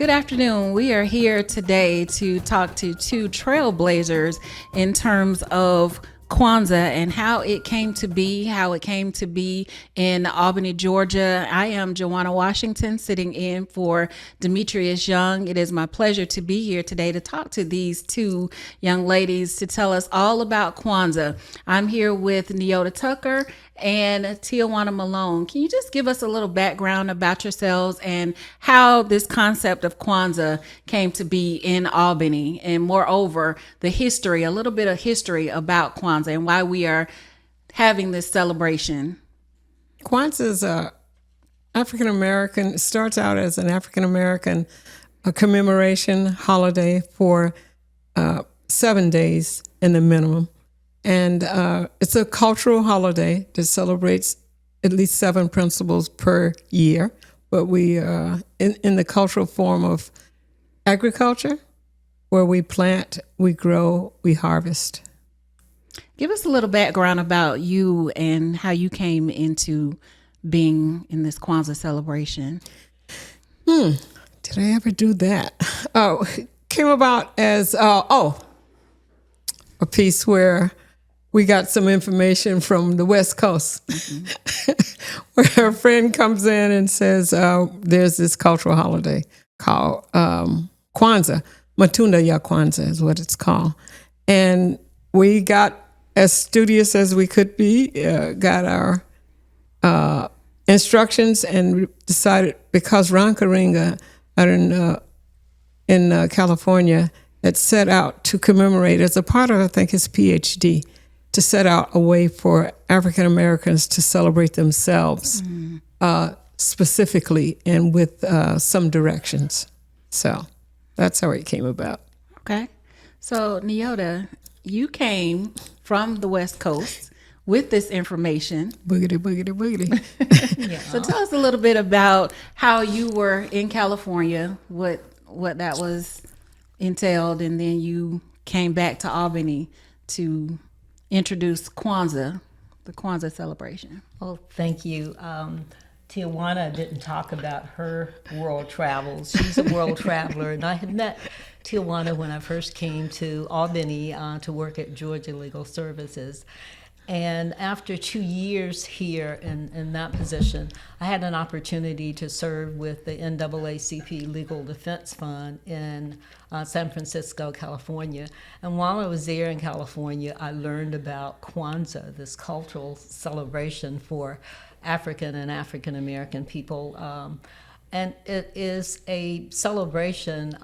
good afternoon. We are here today to talk to two trailblazers in terms of Kwanzaa and how it came to be in Albany, Georgia. I am Jwana Washington, sitting in for Demetrius Young. It is my pleasure to be here today to talk to these two young ladies to tell us all about Kwanzaa. I'm here with Nyota Tucker and Juana Malone. Can you just give us a little background about yourselves and how this concept of Kwanzaa came to be in Albany, and moreover, the history, a little bit of history about Kwanzaa and why we are having this celebration? Kwanzaa is African American. It starts out as an African American commemoration holiday for 7 days in the minimum. And it's a cultural holiday that celebrates at least 7 principles per year. But we, in the cultural form of agriculture, where we plant, we grow, we harvest. Give us a little background about you and how you came into being in this Kwanzaa celebration. Did I ever do that? Oh, it came about as, a piece where we got some information from the West Coast, where a friend comes in and says, there's this cultural holiday called Kwanzaa. Matunda ya Kwanzaa is what it's called. And we got as studious as we could be, got our instructions, and decided, because Ron Karinga out in California had set out to commemorate, as a part of, I think, his PhD, to set out a way for African Americans to celebrate themselves specifically and with some directions. So that's how it came about. Okay. So, Nyota, you came from the West Coast with this information. Boogity, boogity, boogity. Yeah. So tell us a little bit about how you were in California, what that was entailed, and then you came back to Albany to introduce Kwanzaa, the Kwanzaa celebration. Well, thank you. Tijuana didn't talk about her world travels. She's a world traveler, and I had met Tijuana when I first came to Albany to work at Georgia Legal Services. And after 2 years here in that position, I had an opportunity to serve with the NAACP Legal Defense Fund in San Francisco, California. And while I was there in California, I learned about Kwanzaa, this cultural celebration for African and African American people. And it is a celebration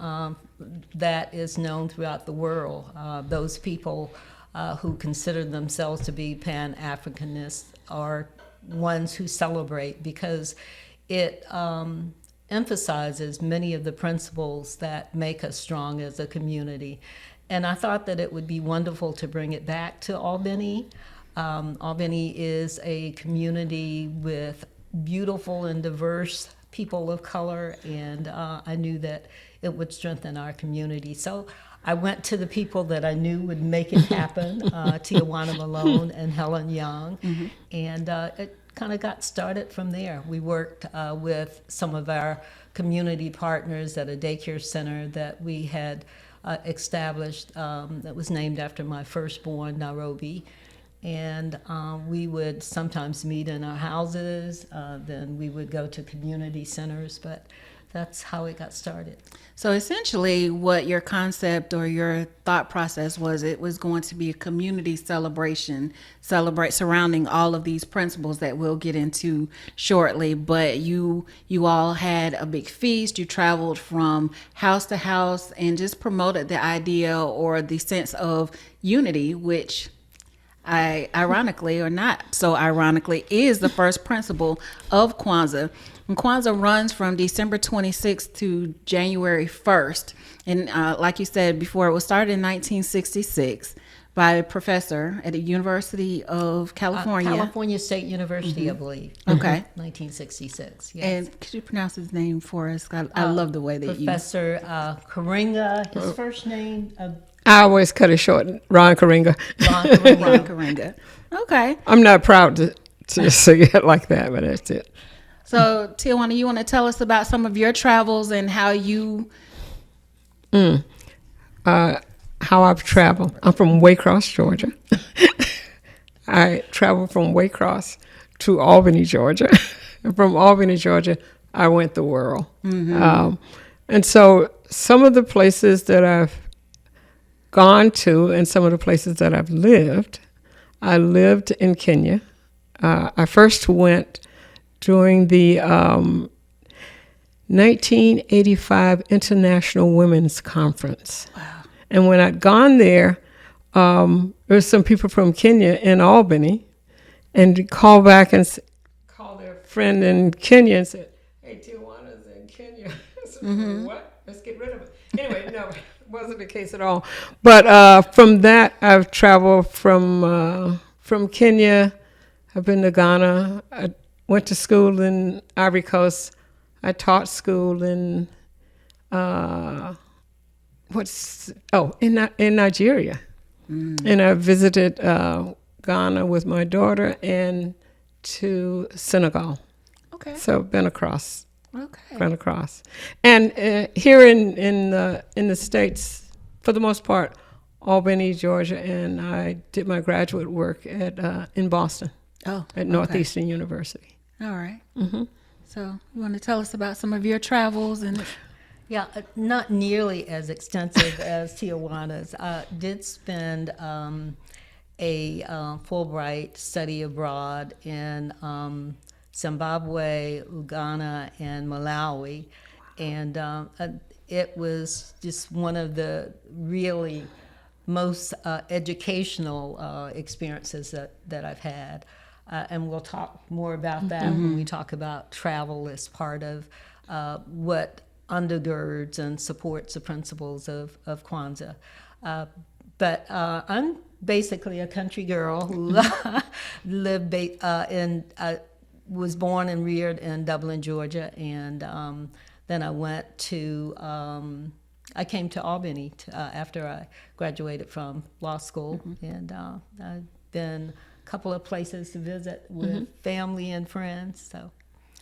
that is known throughout the world. Those people who consider themselves to be Pan-Africanists are ones who celebrate, because it emphasizes many of the principles that make us strong as a community. And I thought that it would be wonderful to bring it back to Albany. Albany is a community with beautiful and diverse people of color, and I knew that it would strengthen our community. So I went to the people that I knew would make it happen, Juana Malone and Helen Young, and it kind of got started from there. We worked with some of our community partners at a daycare center that we had established that was named after my firstborn, Nairobi. And we would sometimes meet in our houses, then we would go to community centers, but that's how it got started. So essentially what your concept or your thought process was, it was going to be a community celebration, surrounding all of these principles that we'll get into shortly. But you all had a big feast, you traveled from house to house and just promoted the idea or the sense of unity, which ironically or not so ironically is the first principle of Kwanzaa. And Kwanzaa runs from December 26th to January 1st. And like you said before, it was started in 1966 by a professor at the University of California. California State University, I believe. Okay. 1966, yes. And could you pronounce his name for us? I love the way that Professor Karinga, his first name. I always cut it short. Ron Karinga. Ron Karinga. Ron Karinga. Okay. I'm not proud to say it like that, but that's it. So, Tijuana, you want to tell us about some of your travels and how you... How I've traveled. I'm from Waycross, Georgia. I traveled from Waycross to Albany, Georgia. And from Albany, Georgia, I went the world. And so some of the places that I've gone to and some of the places that I've lived, I lived in Kenya. I first went during the 1985 International Women's Conference. Wow. And when I'd gone there, there was some people from Kenya in Albany, and called back and called their friend in Kenya and said, "Hey, Tijuana's in Kenya." I said, "What? Let's get rid of it." Anyway, no, it wasn't the case at all. But from that, I've traveled from Kenya. I've been to Ghana. I went to school in Ivory Coast. I taught school in in Nigeria. And I visited Ghana with my daughter and to Senegal. Okay. So been across. Okay. Gone across. And here in the States, for the most part, Albany, Georgia, and I did my graduate work in Boston. Oh, at Northeastern University. All right. So you want to tell us about some of your travels? And Yeah, not nearly as extensive as Tijuana's. I did spend a Fulbright study abroad in Zimbabwe, Uganda, and Malawi. And it was just one of the really most educational experiences that I've had. And we'll talk more about that when we talk about travel as part of what undergirds and supports the principles of Kwanzaa. But I'm basically a country girl who was born and reared in Dublin, Georgia, and then I went to, I came to Albany after I graduated from law school, and I've been a couple of places to visit with family and friends, so.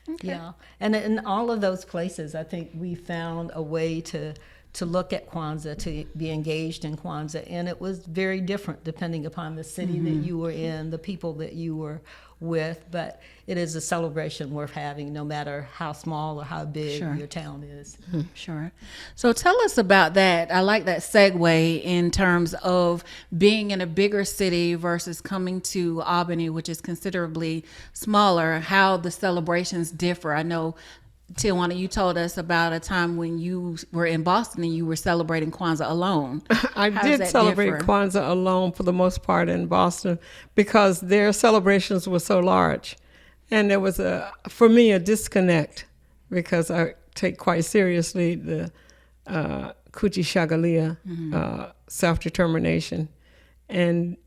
okay. Yeah, and in all of those places, I think we found a way to look at Kwanzaa, to be engaged in Kwanzaa, and it was very different depending upon the city that you were in, the people that you were with, but it is a celebration worth having no matter how small or how big Sure. your town is. Sure. So tell us about that. I like that segue in terms of being in a bigger city versus coming to Albany, which is considerably smaller, how the celebrations differ. I know, Tijuana, you told us about a time when you were in Boston and you were celebrating Kwanzaa alone. I How does did that celebrate differ? Kwanzaa alone for the most part in Boston because their celebrations were so large. And there was, for me, a disconnect because I take quite seriously the Kuchi Shagalia, self-determination. And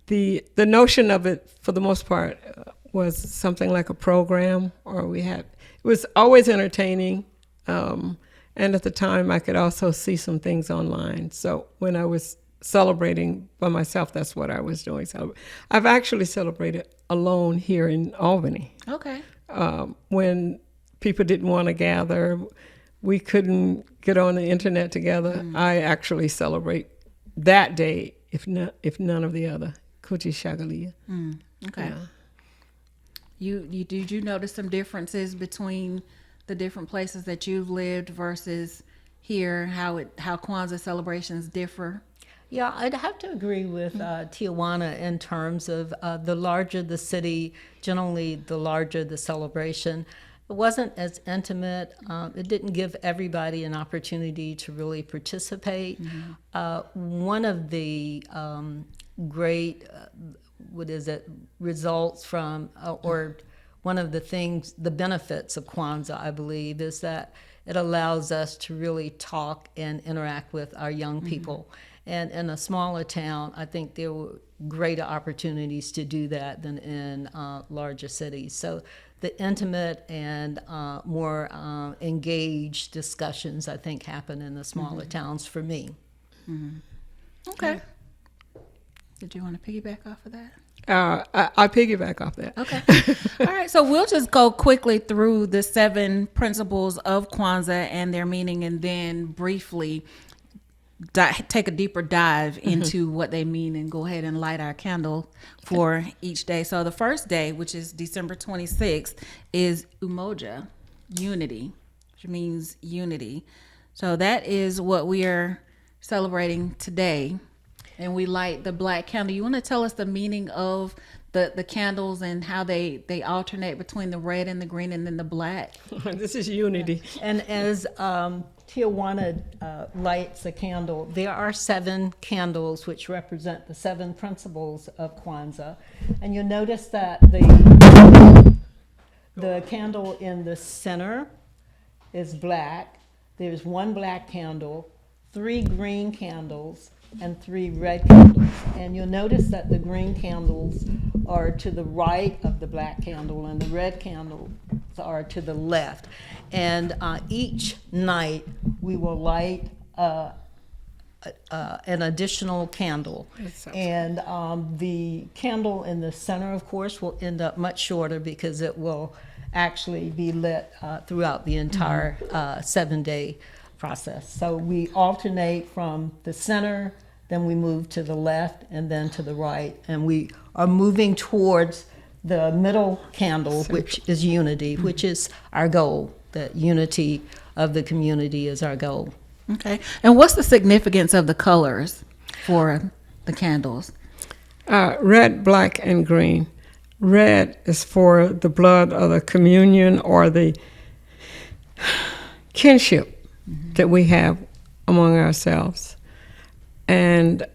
the notion of it, for the most part, was something like a program, or it was always entertaining. And at the time, I could also see some things online. So when I was celebrating by myself, that's what I was doing. So I've actually celebrated alone here in Albany. Okay. When people didn't want to gather, we couldn't get on the internet together. I actually celebrate that day, if none of the other. Kuchi Shagalia. Okay. Yeah. You did you notice some differences between the different places that you've lived versus here, how Kwanzaa celebrations differ? Yeah, I'd have to agree with Tijuana in terms of the larger the city, generally the larger the celebration. It wasn't as intimate. It didn't give everybody an opportunity to really participate. One of the great, results from, or one of the things, the benefits of Kwanzaa, I believe, is that it allows us to really talk and interact with our young people. And in a smaller town, I think there were greater opportunities to do that than in larger cities. So the intimate and more engaged discussions, I think, happen in the smaller towns for me. Okay. Did you want to piggyback off of that? I piggyback off that. Okay. All right. So we'll just go quickly through the 7 principles of Kwanzaa and their meaning, and then briefly take a deeper dive into what they mean and go ahead and light our candle for each day. So the first day, which is December 26th, is Umoja, unity, which means unity. So that is what we are celebrating today. And we light the black candle. You want to tell us the meaning of the candles and how they alternate between the red and the green and then the black? This is unity. And as Tijuana lights a candle, there are 7 candles which represent the 7 principles of Kwanzaa. And you'll notice that the candle in the center is black. There's 1 black candle, 3 green candles, and 3 red candles. And you'll notice that the green candles are to the right of the black candle and the red candles are to the left. And each night we will light an additional candle. And the candle in the center, of course, will end up much shorter because it will actually be lit throughout the entire 7-day process. So we alternate from the center, then we move to the left, and then to the right. And we are moving towards the middle candle, which is unity, which is our goal. That unity of the community is our goal. Okay. And what's the significance of the colors for the candles? Red, black, and green. Red is for the blood of the communion or the kinship that we have among ourselves. And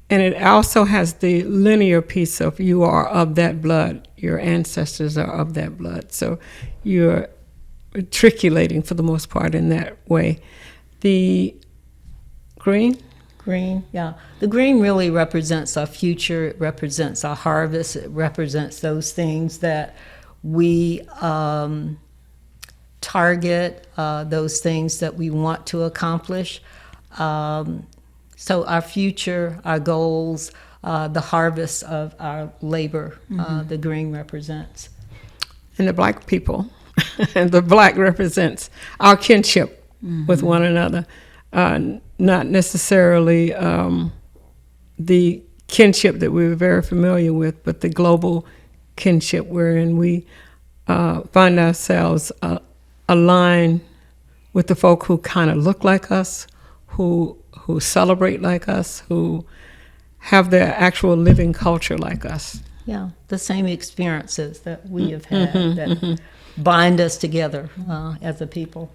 it also has the linear piece of you are of that blood. Your ancestors are of that blood. So you're matriculating for the most part in that way. The green? Green, yeah. The green really represents our future. It represents our harvest. It represents those things that we target, those things that we want to accomplish. So our future, our goals, the harvest of our labor, the green represents. And the black people, and the black represents our kinship with one another. Not necessarily the kinship that we were very familiar with, but the global kinship wherein we find ourselves aligned with the folk who kind of look like us, who celebrate like us, who have their actual living culture like us. Yeah, the same experiences that we have had that bind us together as a people.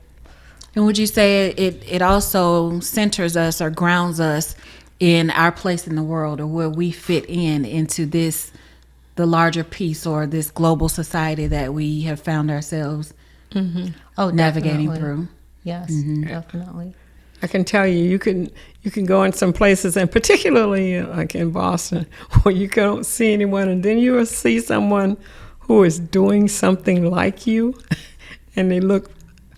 And would you say it also centers us or grounds us in our place in the world, or where we fit into the larger piece or this global society that we have found ourselves navigating definitely. through? Yes, definitely. I can tell you, you can go in some places, and particularly like in Boston, where you don't see anyone, and then you will see someone who is doing something like you, and they look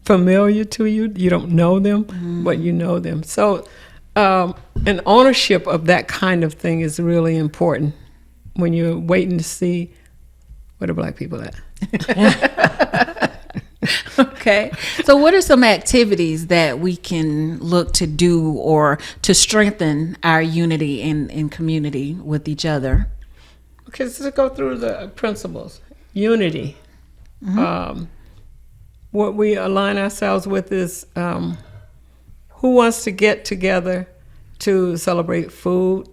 familiar to you. You don't know them, but you know them. So an ownership of that kind of thing is really important when you're waiting to see where the black people at. Okay. So what are some activities that we can look to do or to strengthen our unity in community with each other? Okay, so let's go through the principles. Unity. What we align ourselves with is who wants to get together to celebrate food,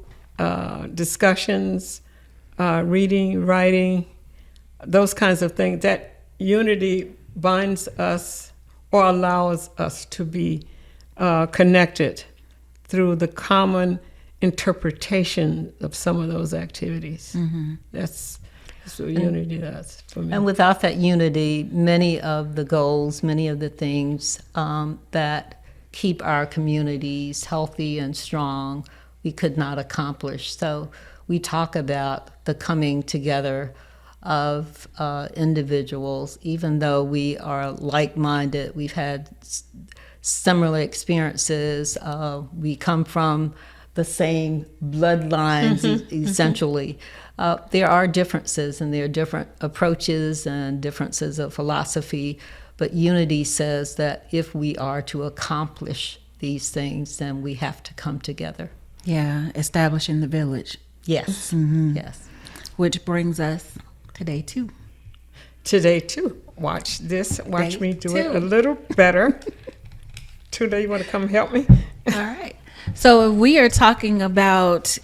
discussions, reading, writing, those kinds of things. That unity binds us or allows us to be connected through the common interpretation of some of those activities. That's what unity does for me. And without that unity, many of the goals, many of the things that keep our communities healthy and strong, we could not accomplish. So we talk about the coming together of individuals, even though we are like-minded, we've had similar experiences. We come from the same bloodlines, essentially. There are differences, and there are different approaches and differences of philosophy, but unity says that if we are to accomplish these things, then we have to come together. Yeah, establishing the village. Yes, yes. Which brings us to day 2. Today, too. Watch this. Watch Day me do 2. it a little better. Today, you want to come help me? All right. So we are talking about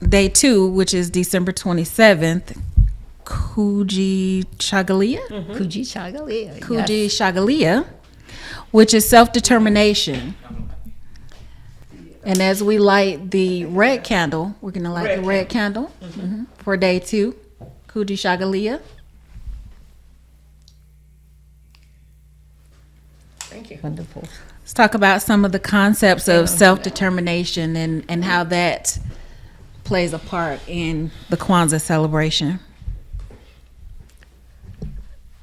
day 2, which is December 27th, Kuji Chagalia, Kuji Chagalia, which is self-determination. And as we light the red candle, we're going to light the red candle for day 2, Kuji Chagalia. Thank you. Wonderful. Let's talk about some of the concepts of self-determination and how that plays a part in the Kwanzaa celebration.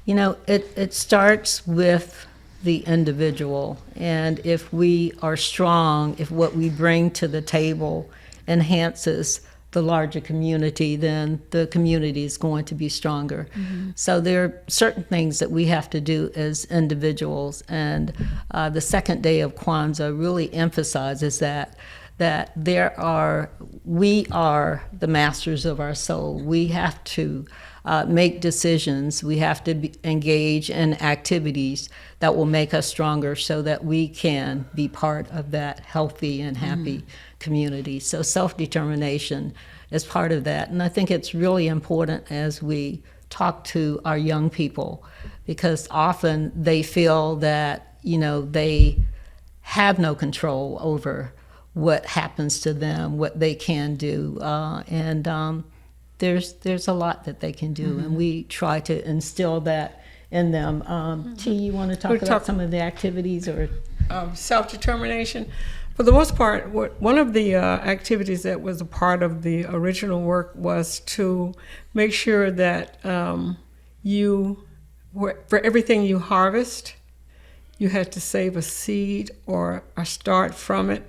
You know, it starts with the individual, and if we are strong, if what we bring to the table enhances the larger community, then the community is going to be stronger. So there are certain things that we have to do as individuals, and the second day of Kwanzaa really emphasizes that we are the masters of our soul. We have to make decisions. We have to engage in activities that will make us stronger so that we can be part of that healthy and happy community. So self-determination is part of that. And I think it's really important as we talk to our young people, because often they feel that, you know, they have no control over what happens to them, what they can do. There's a lot that they can do, and we try to instill that in them. T, you want to talk about some of the activities or Self-determination. For the most part, one of the activities that was a part of the original work was to make sure that for everything you harvest, you had to save a seed or a start from it,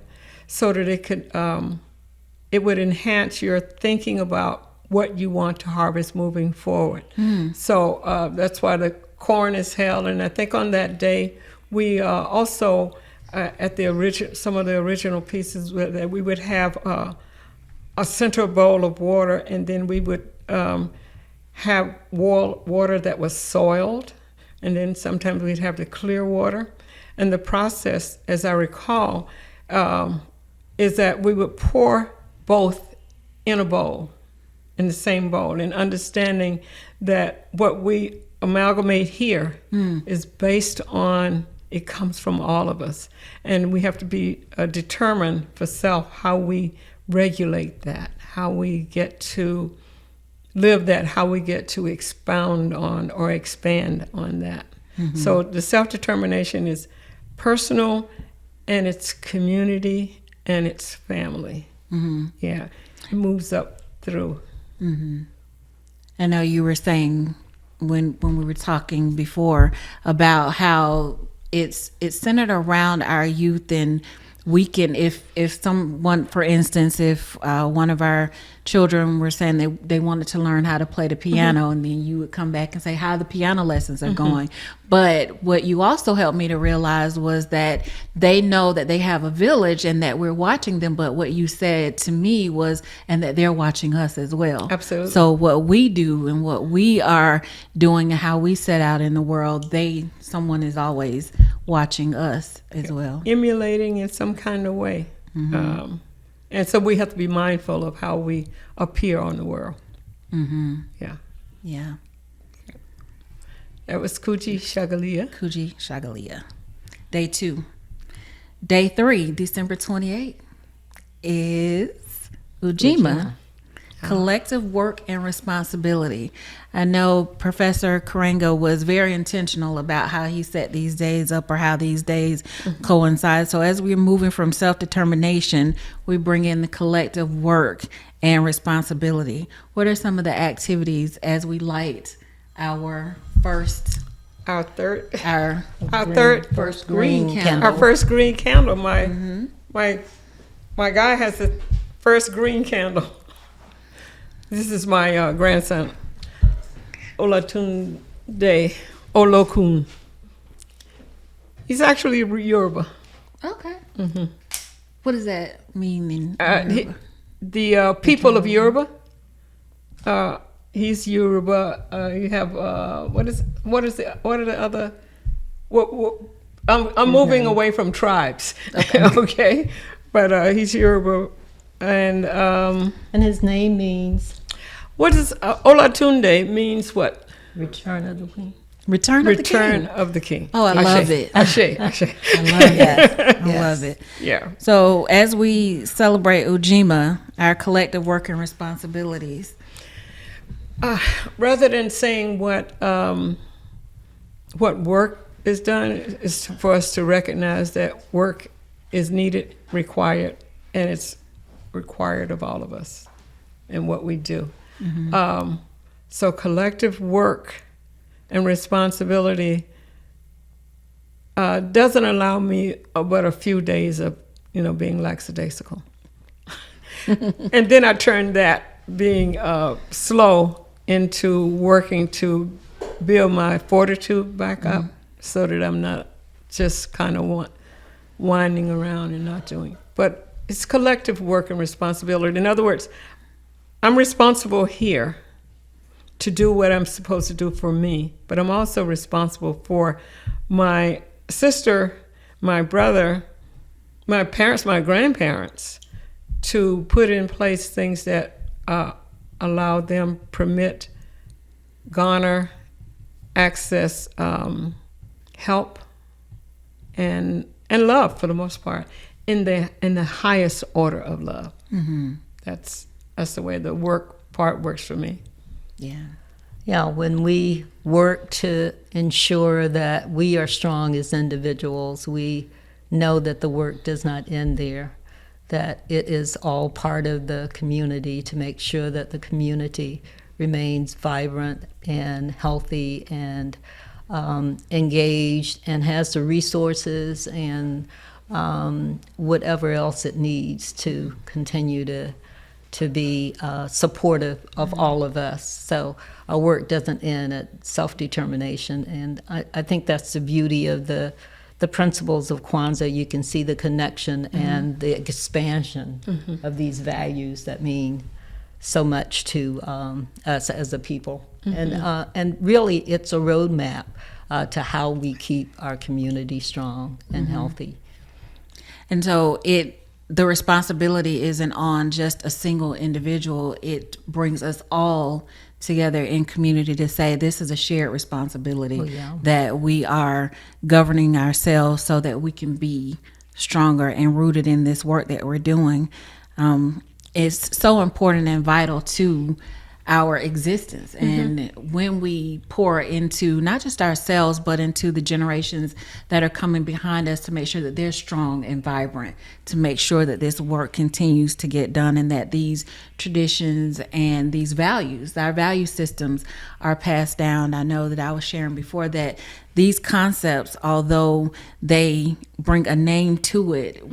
so that it would enhance your thinking about what you want to harvest moving forward. So that's why the corn is held, and I think on that day we also at some of the original pieces that we would have a central bowl of water, and then we would have water that was soiled, and then sometimes we'd have the clear water. And the process, as I recall, is that we would pour both in a bowl, in the same bowl, and understanding that what we amalgamate here is based on, it comes from all of us. And we have to be determined for self how we regulate that, how we get to live that, how we get to expound on or expand on that. So the self-determination is personal, and it's community, and it's family. Yeah, it moves up through. I know you were saying when we were talking before about how it's centered around our youth, and we can, if someone, for instance, if one of our children were saying they wanted to learn how to play the piano, and then you would come back and say how the piano lessons are going. But what you also helped me to realize was that they know that they have a village and that we're watching them. But what you said to me was, and that they're watching us as well. Absolutely. So what we do and what we are doing and how we set out in the world, someone is always watching us as well. Emulating in some kind of way. And so we have to be mindful of how we appear on the world. Yeah. That was Kuji Chagalia. Day 2. Day 3, December 28th, is Ujima. Collective work and responsibility. I know Professor Karenga was very intentional about how he set these days up, or how these days coincide. So as we're moving from self-determination, we bring in the collective work and responsibility. What are some of the activities as we light our first green candle? Our first green candle. My my guy has the first green candle. This is my grandson, Olatunde Olokun. He's actually Yoruba. Okay. What does that mean in The people of Yoruba. He's Yoruba. You have what are the other? I'm moving away from tribes. Okay, but he's Yoruba, and his name means what is Olatunde means what? Return of the King. Return of the King. Oh, I love it. Ashe. I love that. I love it. Yeah. So as we celebrate Ujima, our collective work and responsibilities. Rather than saying what work is done, is for us to recognize that work is needed, required, and it's required of all of us in what we do. So collective work and responsibility doesn't allow me but a few days of being lackadaisical. And then I turned that being slow into working to build my fortitude back up so that I'm not just kind of winding around and not doing. But it's collective work and responsibility. In other words, I'm responsible here to do what I'm supposed to do for me, but I'm also responsible for my sister, my brother, my parents, my grandparents, to put in place things that allow them, permit, garner, access, help, and love for the most part, in the highest order of love. That's the way the work part works for me. Yeah, when we work to ensure that we are strong as individuals, we know that the work does not end there, that it is all part of the community to make sure that the community remains vibrant and healthy and engaged and has the resources and whatever else it needs to continue to be supportive of all of us. So our work doesn't end at self-determination, and I think that's the beauty of the principles of Kwanzaa. You can see the connection and the expansion of these values that mean so much to us as a people. And really it's a roadmap to how we keep our community strong and healthy. And so the responsibility isn't on just a single individual. It brings us all together in community to say this is a shared responsibility, that we are governing ourselves so that we can be stronger and rooted in this work that we're doing. It's so important and vital to our existence. And when we pour into not just ourselves, but into the generations that are coming behind us to make sure that they're strong and vibrant, to make sure that this work continues to get done and that these traditions and these values, our value systems, are passed down. I know that I was sharing before that these concepts, although they bring a name to it,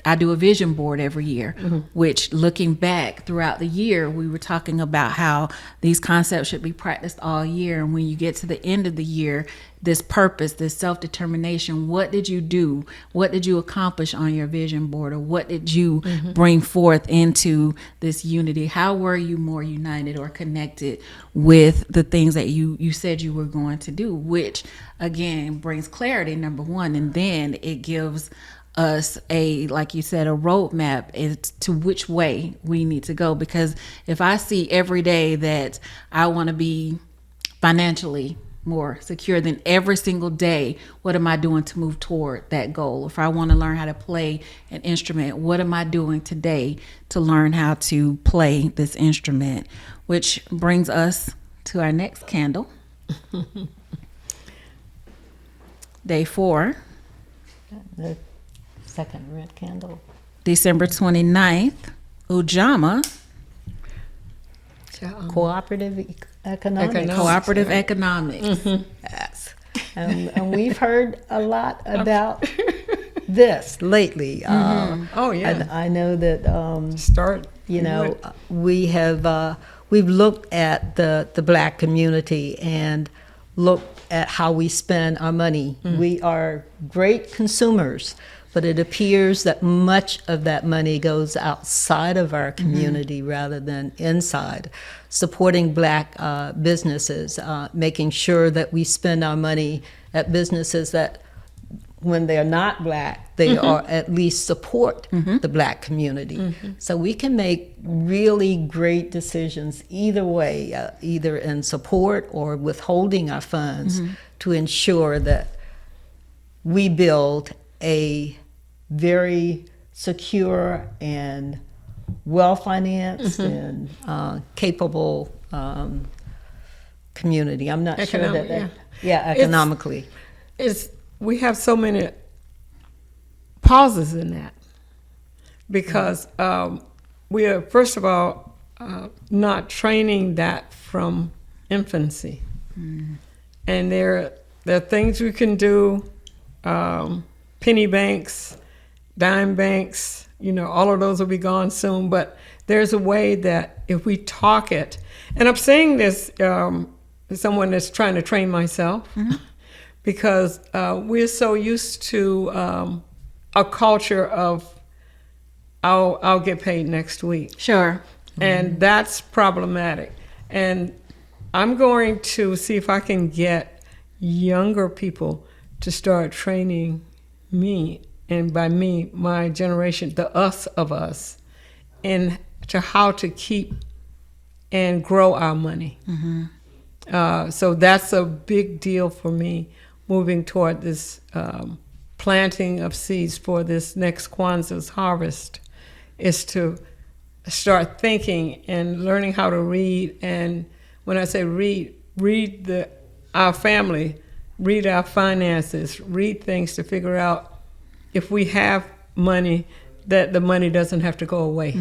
I do a vision board every year, which looking back throughout the year, we were talking about how these concepts should be practiced all year. And when you get to the end of the year, this purpose, this self-determination, what did you do? What did you accomplish on your vision board? Or what did you bring forth into this unity? How were you more united or connected with the things that you said you were going to do? Which, again, brings clarity, number one, and then it gives us like you said, a roadmap as to which way we need to go. Because if I see every day that I want to be financially more secure, then every single day, what am I doing to move toward that goal? If I want to learn how to play an instrument, what am I doing today to learn how to play this instrument? Which brings us to our next candle. Day 4. The second red candle. December 29th, Ujima. Cooperative economics. Cooperative economics. Yes. And we've heard a lot about this lately. Oh, yeah. And I know that Do it. we've looked at the Black community and looked at how we spend our money. We are great consumers, but it appears that much of that money goes outside of our community rather than inside. Supporting Black businesses, making sure that we spend our money at businesses that, when they're not Black, they are at least support the Black community. So we can make really great decisions either way, either in support or withholding our funds to ensure that we build a very secure and well-financed and capable community. I'm not sure that economically. We have so many pauses in that because we are, first of all, not training that from infancy. And there are things we can do, penny banks, dime banks, all of those will be gone soon, but there's a way that if we talk it, and I'm saying this as someone that's trying to train myself, because we're so used to a culture of I'll get paid next week. Sure. And that's problematic. And I'm going to see if I can get younger people to start training me, and by me, my generation, the us of us, into how to keep and grow our money. So that's a big deal for me, moving toward this planting of seeds for this next Kwanzaa's harvest, is to start thinking and learning how to read. And when I say read our family, read our finances, read things to figure out if we have money, that the money doesn't have to go away.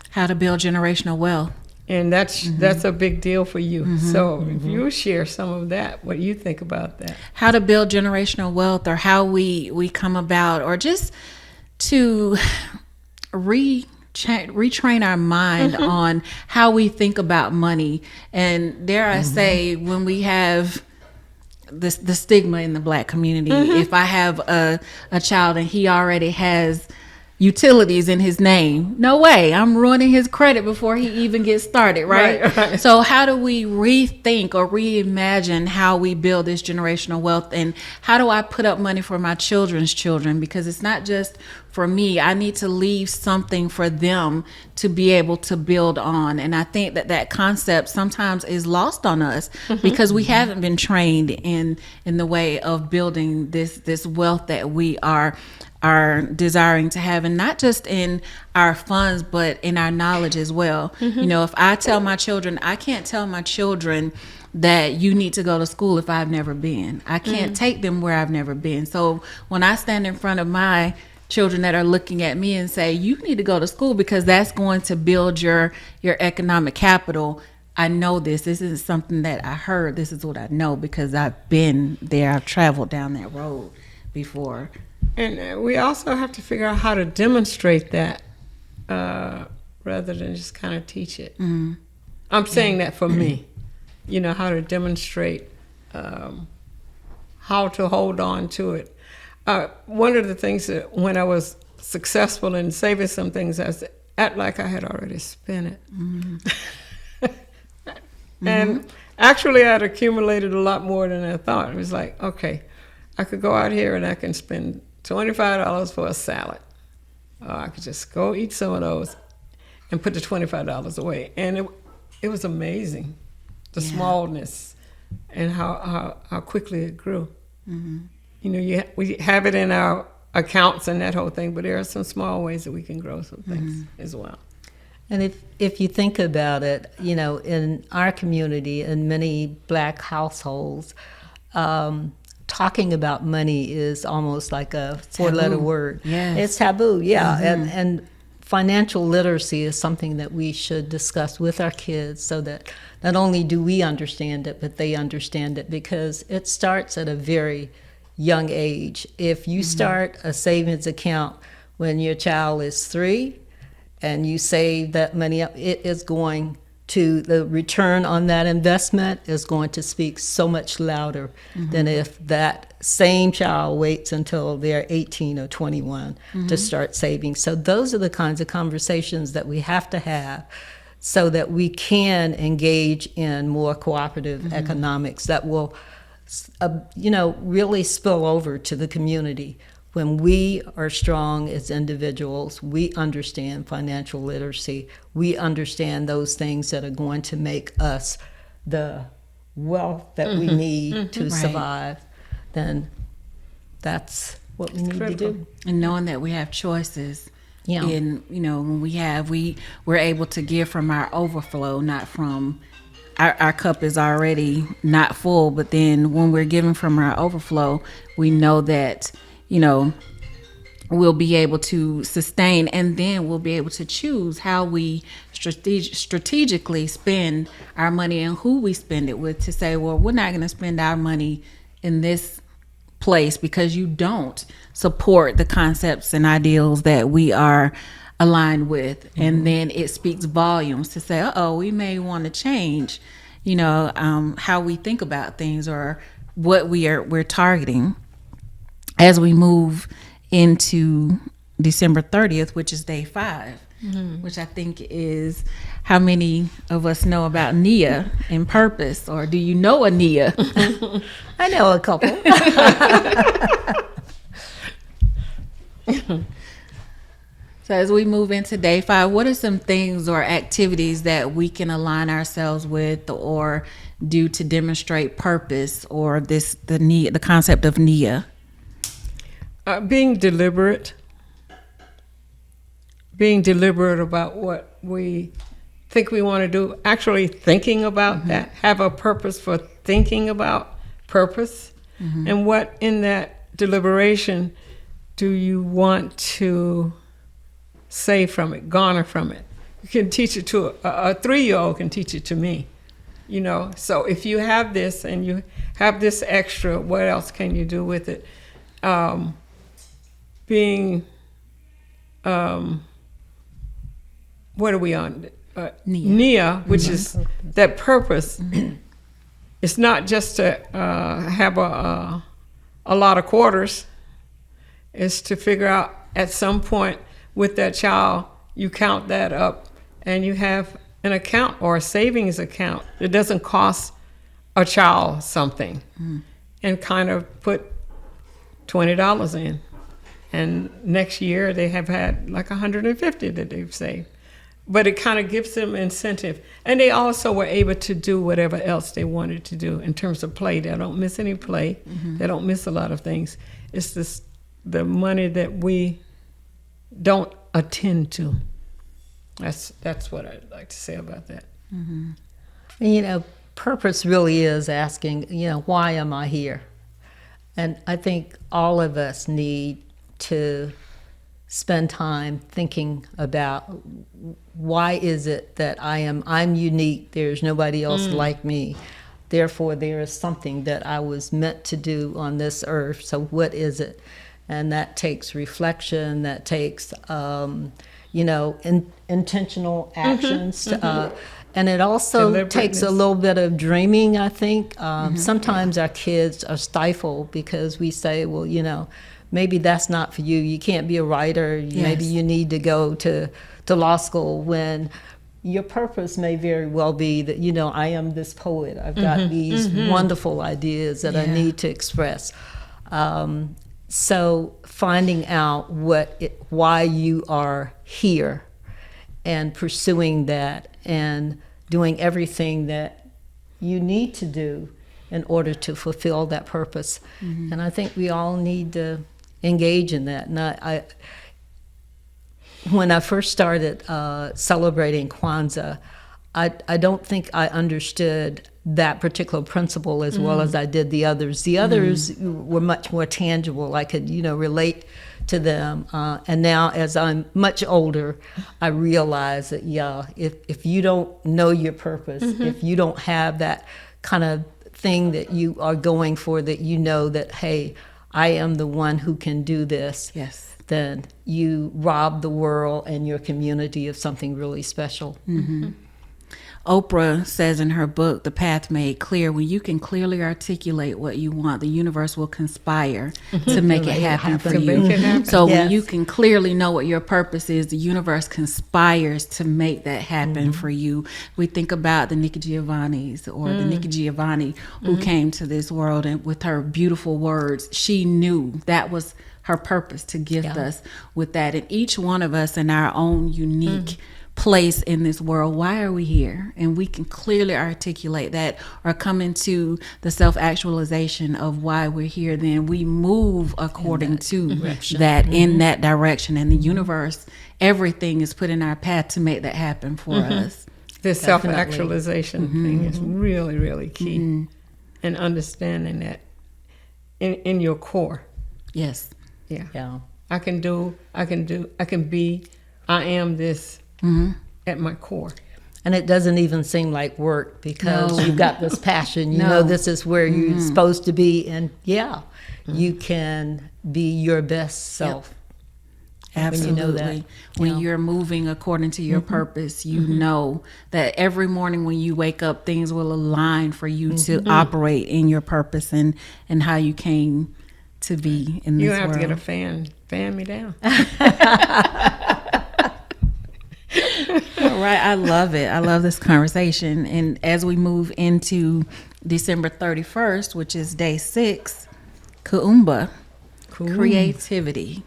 How to build generational wealth. And that's a big deal for you. So if you share some of that, what you think about that. How to build generational wealth, or how we come about, or just to retrain our mind on how we think about money. And dare I say, when we have the stigma in the Black community, if I have a child and he already has utilities in his name, no way, I'm ruining his credit before he even gets started, right? So how do we rethink or reimagine how we build this generational wealth, and how do I put up money for my children's children? Because it's not just for me. I need to leave something for them to be able to build on. And I think that concept sometimes is lost on us because we haven't been trained in the way of building this wealth that we are desiring to have, and not just in our funds, but in our knowledge as well. If I tell my children, I can't tell my children that you need to go to school if I've never been. I can't take them where I've never been. So when I stand in front of my children that are looking at me and say, you need to go to school because that's going to build your economic capital, I know this isn't something that I heard. This is what I know because I've been there. I've traveled down that road before. And we also have to figure out how to demonstrate that rather than just kind of teach it. I'm saying that for me, how to demonstrate how to hold on to it. One of the things that when I was successful in saving some things, I was act like I had already spent it. And actually I'd accumulated a lot more than I thought. It was like, okay, I could go out here and I can spend $25 for a salad. I could just go eat some of those and put the $25 away. And it was amazing, the smallness and how quickly it grew. We have it in our accounts and that whole thing, but there are some small ways that we can grow some things as well. And if you think about it, in our community, in many Black households, talking about money is almost like a four-letter word. Yes. It's taboo, and financial literacy is something that we should discuss with our kids so that not only do we understand it, but they understand it, because it starts at a very young age. If you start a savings account when your child is 3 and you save that money up, it is going to, the return on that investment is going to speak so much louder than if that same child waits until they're 18 or 21 to start saving. So those are the kinds of conversations that we have to have so that we can engage in more cooperative economics that will, really spill over to the community. When we are strong as individuals, we understand financial literacy. We understand those things that are going to make us the wealth that we need to survive. Then that's what we need to do. And knowing that we have choices. Yeah. And, when we're able to give from our overflow, not from our cup is already not full. But then when we're giving from our overflow, we know that we'll be able to sustain, and then we'll be able to choose how we strategically spend our money and who we spend it with, to say, well, we're not going to spend our money in this place because you don't support the concepts and ideals that we are aligned with. And then it speaks volumes to say, we may want to change, how we think about things or what we're targeting as we move into December 30th, which is day 5, which I think is, how many of us know about NIA and purpose, or do you know a NIA? I know a couple. So as we move into day 5, what are some things or activities that we can align ourselves with or do to demonstrate purpose, or the concept of NIA? Being deliberate about what we think we want to do, actually thinking about that, have a purpose for thinking about purpose, and what in that deliberation do you want to say from it, garner from it. You can teach it to a 3-year-old can teach it to me, So if you have this and you have this extra, what else can you do with it? Being, what are we on? NIA, which is that purpose. It's not just to have a lot of quarters. It's to figure out at some point with that child, you count that up and you have an account or a savings account that doesn't cost a child something, and kind of put $20 in. And next year they have had like 150 that they've saved. But it kind of gives them incentive. And they also were able to do whatever else they wanted to do in terms of play. They don't miss any play. They don't miss a lot of things. It's the money that we don't attend to. That's what I'd like to say about that. Purpose really is asking, why am I here? And I think all of us need to spend time thinking about, why is it that I'm unique, there's nobody else like me, therefore there is something that I was meant to do on this earth, so what is it? And that takes reflection, that takes intentional actions, and it also takes a little bit of dreaming, I think. Sometimes our kids are stifled because we say, well, maybe that's not for you. You can't be a writer. Maybe you need to go to law school, when your purpose may very well be that, I am this poet. I've got these wonderful ideas that I need to express. So finding out why you are here and pursuing that and doing everything that you need to do in order to fulfill that purpose. And I think we all need to engage in that. And when I first started celebrating Kwanzaa, I don't think I understood that particular principle as well as I did the others. The others were much more tangible. I could, relate to them. And now, as I'm much older, I realize that, if you don't know your purpose, if you don't have that kind of thing that you are going for, that that, hey, I am the one who can do this, Yes. then you rob the world and your community of something really special. Oprah says in her book, The Path Made Clear, when you can clearly articulate what you want, the universe will conspire to make it happen for you. make it happen. So when Yes. you can clearly know what your purpose is, the universe conspires to make that happen for you. We think about the Nikki Giovanni's or the Nikki Giovanni who came to this world, and with her beautiful words, she knew that was her purpose, to gift us with that. And each one of us in our own unique place in this world, why are we here? And we can clearly articulate that or come into the self-actualization of why we're here, then we move according to that, in that direction. And the universe, everything is put in our path to make that happen for us. This self-actualization thing is really, really key. And understanding that in your core. Yes. Yeah. I am this at my core. And it doesn't even seem like work because No. you've got this passion. You No. know this is where you're supposed to be. And you can be your best self. Absolutely. When you know that, when you're moving according to your purpose, you know that every morning when you wake up, things will align for you to operate in your purpose and how you came to be in this You have world. to get a fan me down. All right, I love it. I love this conversation. And as we move into December 31st, which is day 6, Kuumba, creativity.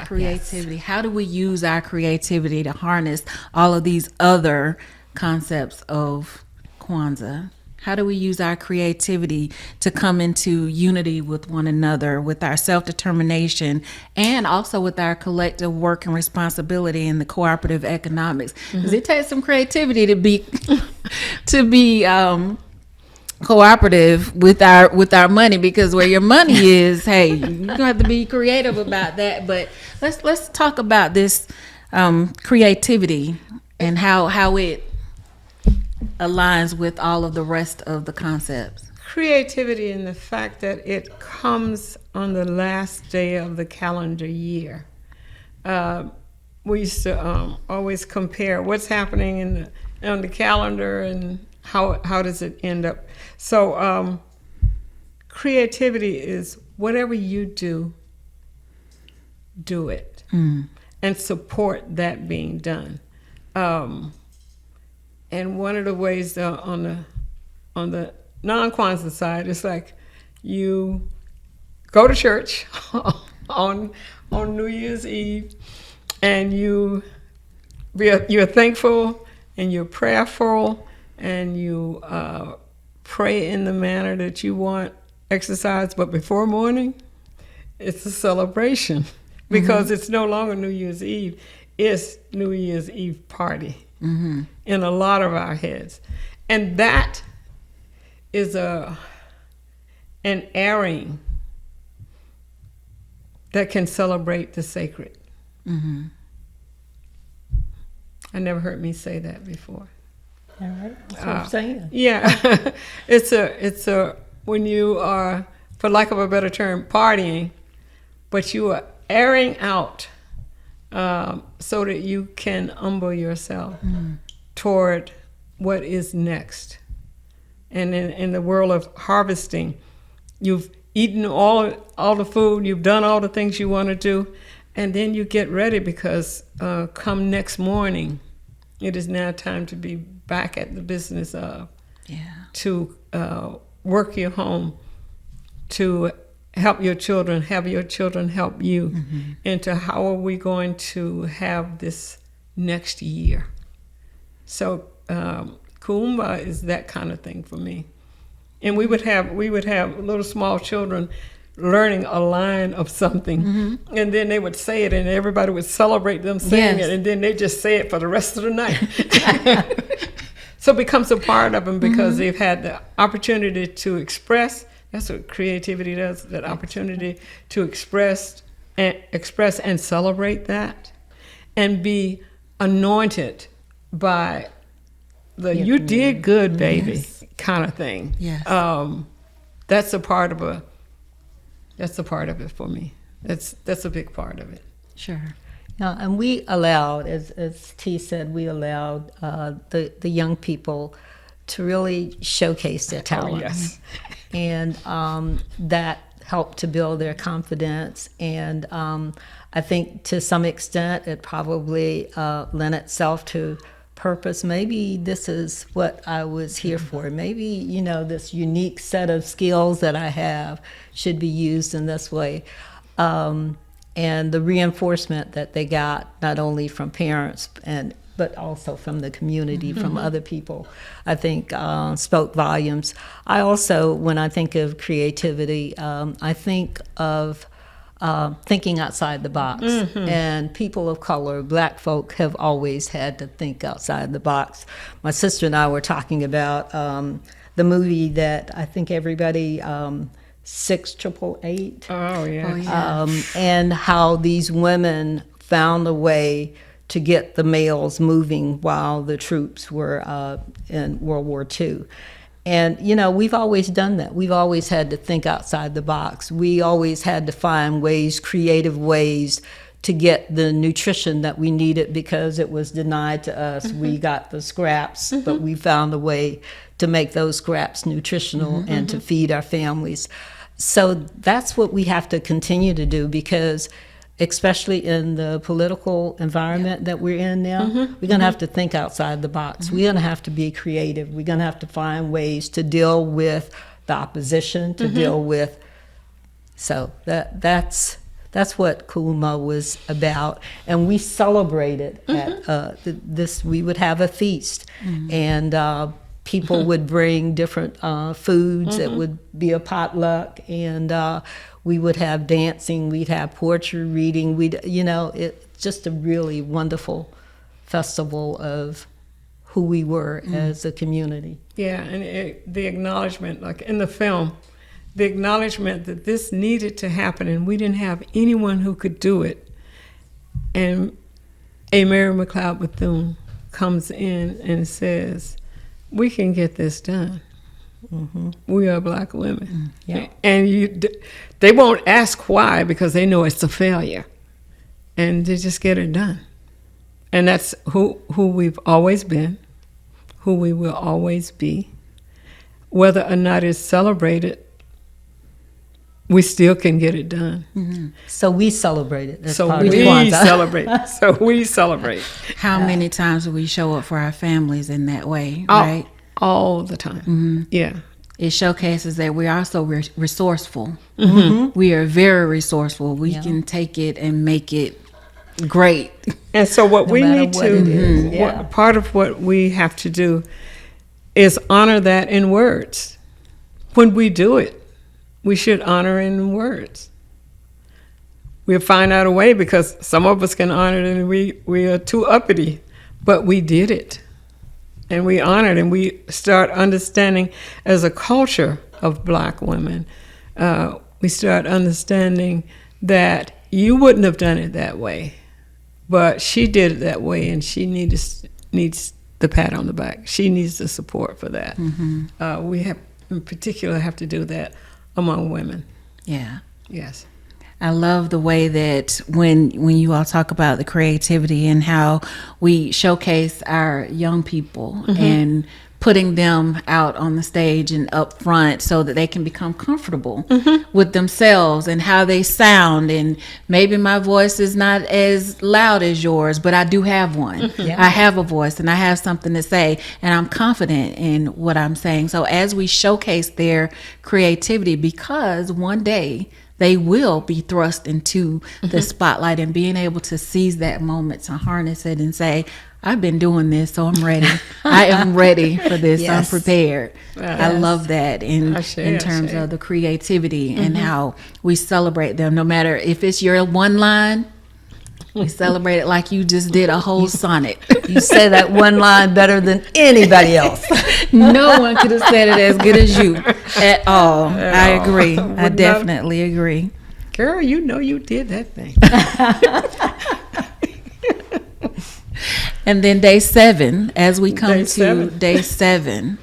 Creativity. How do we use our creativity to harness all of these other concepts of Kwanzaa? How do we use our creativity to come into unity with one another, with our self-determination, and also with our collective work and responsibility in the cooperative economics? Because it takes some creativity to be cooperative with our money, because where your money is, hey, you don't have to be creative about that. But let's talk about this creativity and how it aligns with all of the rest of the concepts. Creativity in the fact that it comes on the last day of the calendar year. We used to always compare what's happening on the calendar and how does it end up. So creativity is whatever you do it and support that being done. And one of the ways on the non-Kwanzaa side is like you go to church on New Year's Eve, and you're thankful and you're prayerful and you pray in the manner that you want exercise. But before morning, it's a celebration because it's no longer New Year's Eve; it's New Year's Eve party. In a lot of our heads. And that is an airing that can celebrate the sacred. I never heard me say that before. All right. That's what I'm saying. Yeah. it's a when you are, for lack of a better term, partying, but you are airing out so that you can humble yourself toward what is next. And in the world of harvesting, you've eaten all the food, you've done all the things you want to do, and then you get ready because come next morning, it is now time to be back at the business of, to work your home, to help your children, have your children help you, into how are we going to have this next year. So Kuumba is that kind of thing for me. And we would have little small children learning a line of something, and then they would say it, and everybody would celebrate them saying it, and then they just say it for the rest of the night. So it becomes a part of them because they've had the opportunity to express. That's what creativity does, that opportunity to express and celebrate that, and be anointed by the "you did good, baby" kind of thing. Yes. That's a part of That's a part of it for me. That's a big part of it. Sure. Yeah, and we allowed, as T said, we allowed the young people to really showcase their talents. Yes. And that helped to build their confidence. And I think to some extent it probably lent itself to purpose. Maybe this is what I was here for. Maybe, this unique set of skills that I have should be used in this way. And the reinforcement that they got, not only from parents but also from the community, from other people, I think spoke volumes. I also, when I think of creativity, I think of thinking outside the box. And people of color, Black folk, have always had to think outside the box. My sister and I were talking about the movie that I think everybody, 688. Oh, yeah. Oh, yeah. And how these women found a way to get the males moving while the troops were in World War II. And, we've always done that. We've always had to think outside the box. We always had to find ways, creative ways, to get the nutrition that we needed because it was denied to us. We got the scraps, but we found a way to make those scraps nutritional and to feed our families. So that's what we have to continue to do, because especially in the political environment that we're in now, we're going to have to think outside the box. We're going to have to be creative. We're going to have to find ways to deal with the opposition, to deal with. So that's what Kuma was about. And we celebrated at this. We would have a feast, and people would bring different foods. It would be a potluck, and we would have dancing. We'd have poetry reading. It's just a really wonderful festival of who we were as a community. Yeah, and the acknowledgement, like in the film, the acknowledgement that this needed to happen and we didn't have anyone who could do it. And A. Mary McLeod Bethune comes in and says, we can get this done. We are Black women. Yeah. And they won't ask why, because they know it's a failure. And they just get it done. And that's who we've always been, who we will always be. Whether or not it's celebrated, we still can get it done. So we celebrate it. So we celebrate. So we celebrate. How many times do we show up for our families in that way, right? All the time. Yeah. It showcases that we are also resourceful. We are very resourceful. We can take it and make it great. And so what we need what it is. to, part of what we have to do is honor that in words. When we do it, we should honor in words. We'll find out a way, because some of us can honor it and we are too uppity, but we did it. And we honored, and we start understanding as a culture of Black women, we start understanding that you wouldn't have done it that way, but she did it that way, and she needs the pat on the back. She needs the support for that. We have, in particular, have to do that among women. Yeah. Yes. I love the way that when you all talk about the creativity and how we showcase our young people and putting them out on the stage and up front so that they can become comfortable with themselves and how they sound. And maybe my voice is not as loud as yours, but I do have one. I have a voice and I have something to say, and I'm confident in what I'm saying. So as we showcase their creativity, because one day they will be thrust into the spotlight, and being able to seize that moment, to harness it and say, I've been doing this, so I'm ready. I am ready for this. I'm prepared. I love that in terms of the creativity and how we celebrate them. No matter if it's your one line, we celebrate it like you just did a whole sonnet. You say that one line better than anybody else. No one could have said it as good as you at all. I agree. I definitely agree. Girl, you know you did that thing. And then day 7, as we come to day 7,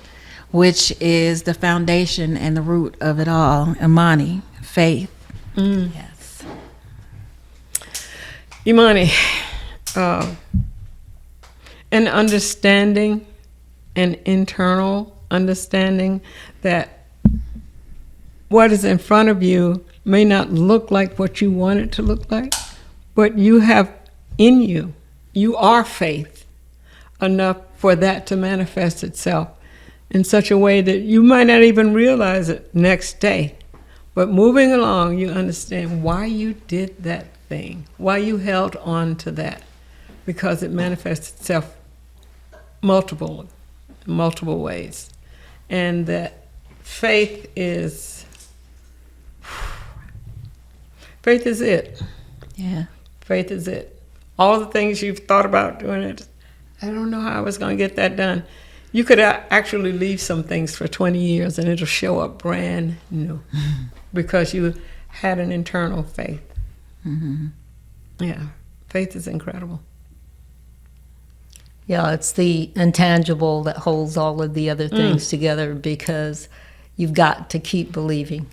which is the foundation and the root of it all, Imani, faith. Yes. Imani, an understanding, an internal understanding that what is in front of you may not look like what you want it to look like, but you have in you, you are faith enough for that to manifest itself in such a way that you might not even realize it next day. But moving along, you understand why you did that thing, why you held on to that, because it manifests itself multiple ways. And that faith is it. Yeah. Faith is it. All the things you've thought about doing it, I don't know how I was going to get that done. You could actually leave some things for 20 years and it'll show up brand new because you had an internal faith. Mm-hmm. Yeah, faith is incredible. Yeah, it's the intangible that holds all of the other things together, because you've got to keep believing.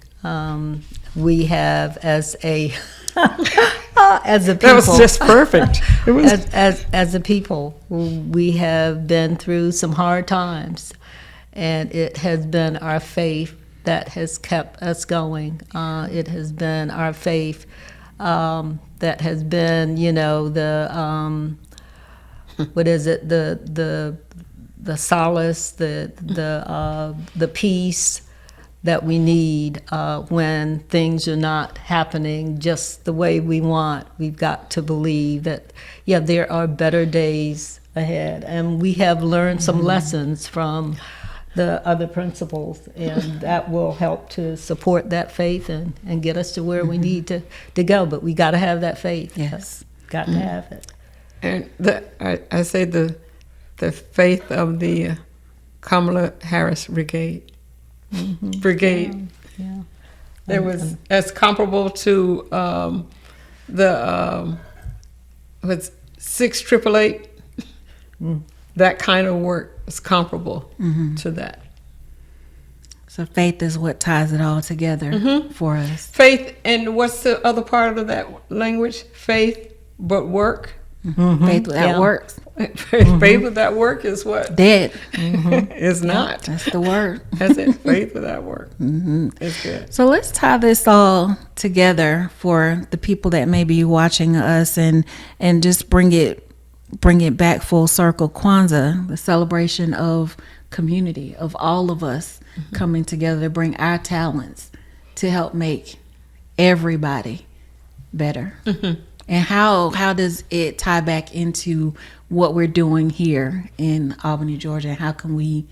We have, as a as a people, that was just perfect. It was as a people, we have been through some hard times, and it has been our faith that has kept us going. It has been our faith that has been, the what is it? The solace, the peace that we need when things are not happening just the way we want. We've got to believe that, there are better days ahead, and we have learned some lessons from the other principles, and that will help to support that faith and get us to where we need to go. But we got to have that faith. Yes. Got to have it. And I say the faith of the Kamala Harris Brigade. Brigade. Yeah. It was as comparable to the 6888. That kind of work is comparable to that. So faith is what ties it all together for us. Faith, and what's the other part of that language? Faith, but work. Faith without works. Faith without work is what? Dead. It's not. That's the word. That's it. Faith without work. It's good. So let's tie this all together for the people that may be watching us, and just bring it back full circle. Kwanzaa, the celebration of community, of all of us coming together to bring our talents to help make everybody better. And how does it tie back into what we're doing here in Albany, Georgia? How can we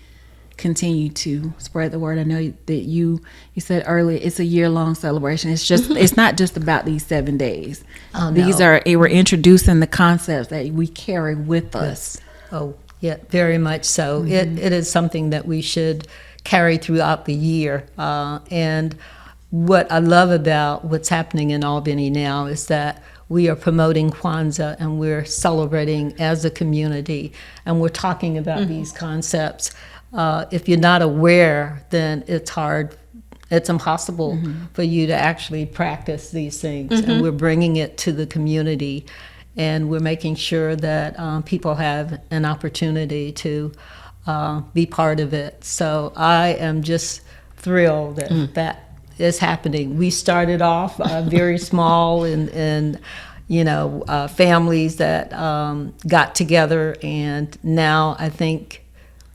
continue to spread the word? I know that you said earlier it's a year-long celebration. It's just it's not just about these 7 days. Oh, no. These we're introducing the concepts that we carry with us. Oh, yeah, very much so. It is something that we should carry throughout the year. And what I love about what's happening in Albany now is that we are promoting Kwanzaa, and we're celebrating as a community, and we're talking about these concepts. If you're not aware, then it's hard, it's impossible for you to actually practice these things. And we're bringing it to the community, and we're making sure that people have an opportunity to be part of it. So I am just thrilled that that is happening. We started off very small and families that got together, and now I think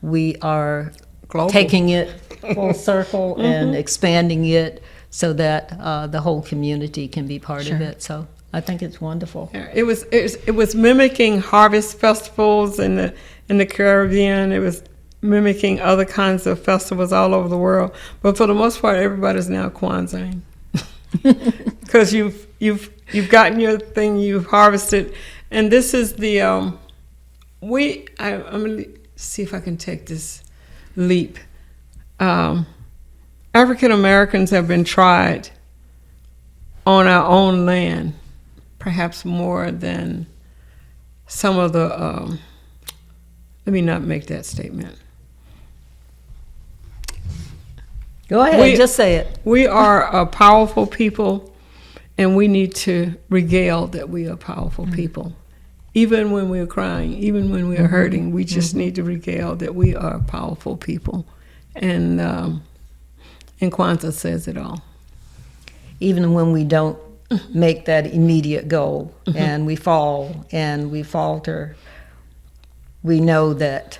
we are Global. taking it full circle and expanding it so that the whole community can be part of it. So I think it's wonderful. Yeah, it was mimicking harvest festivals in the Caribbean. It was mimicking other kinds of festivals all over the world. But for the most part, everybody's now Kwanzaa, because you've gotten your thing, you've harvested, and this is the I'm gonna see if I can take this leap. African Americans have been tried on our own land, perhaps more than some of the. Let me not make that statement. Go ahead, just say it. We are a powerful people, And we need to regale that we are powerful people. Even when we're crying, even when we're hurting, we just need to regale that we are powerful people. And Kwanzaa says it all. Even when we don't make that immediate goal and we fall and we falter, we know that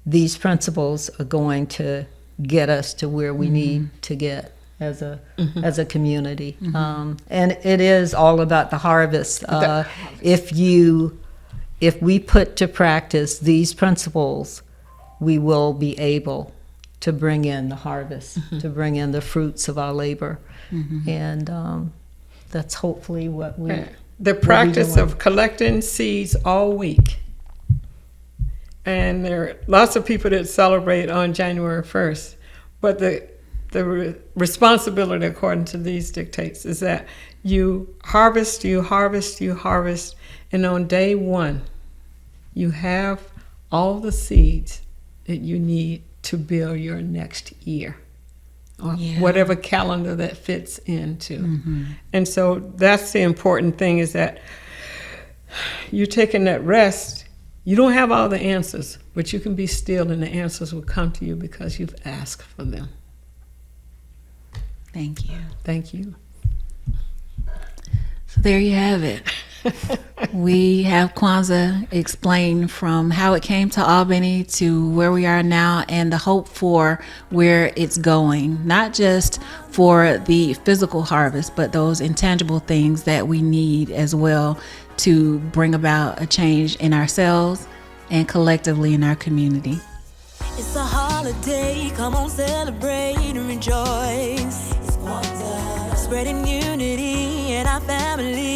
these principles are going to get us to where we need to get as a community. And it is all about the harvest. If we put to practice these principles, we will be able to bring in the harvest, to bring in the fruits of our labor. And that's hopefully what we... The practice of collecting seeds all week. And there are lots of people that celebrate on January 1st. But the responsibility, according to these dictates, is that you harvest, and on day one, you have all the seeds that you need to build your next year, or whatever calendar that fits into. And so that's the important thing, is that you're taking that rest. You don't have all the answers, but you can be still and the answers will come to you because you've asked for them. Thank you. Thank you. So there you have it. We have Kwanzaa explained from how it came to Albany to where we are now, and the hope for where it's going, not just for the physical harvest, but those intangible things that we need as well to bring about a change in ourselves and collectively in our community. It's a holiday, come on, celebrate and rejoice. It's Kwanzaa, spreading unity in our family.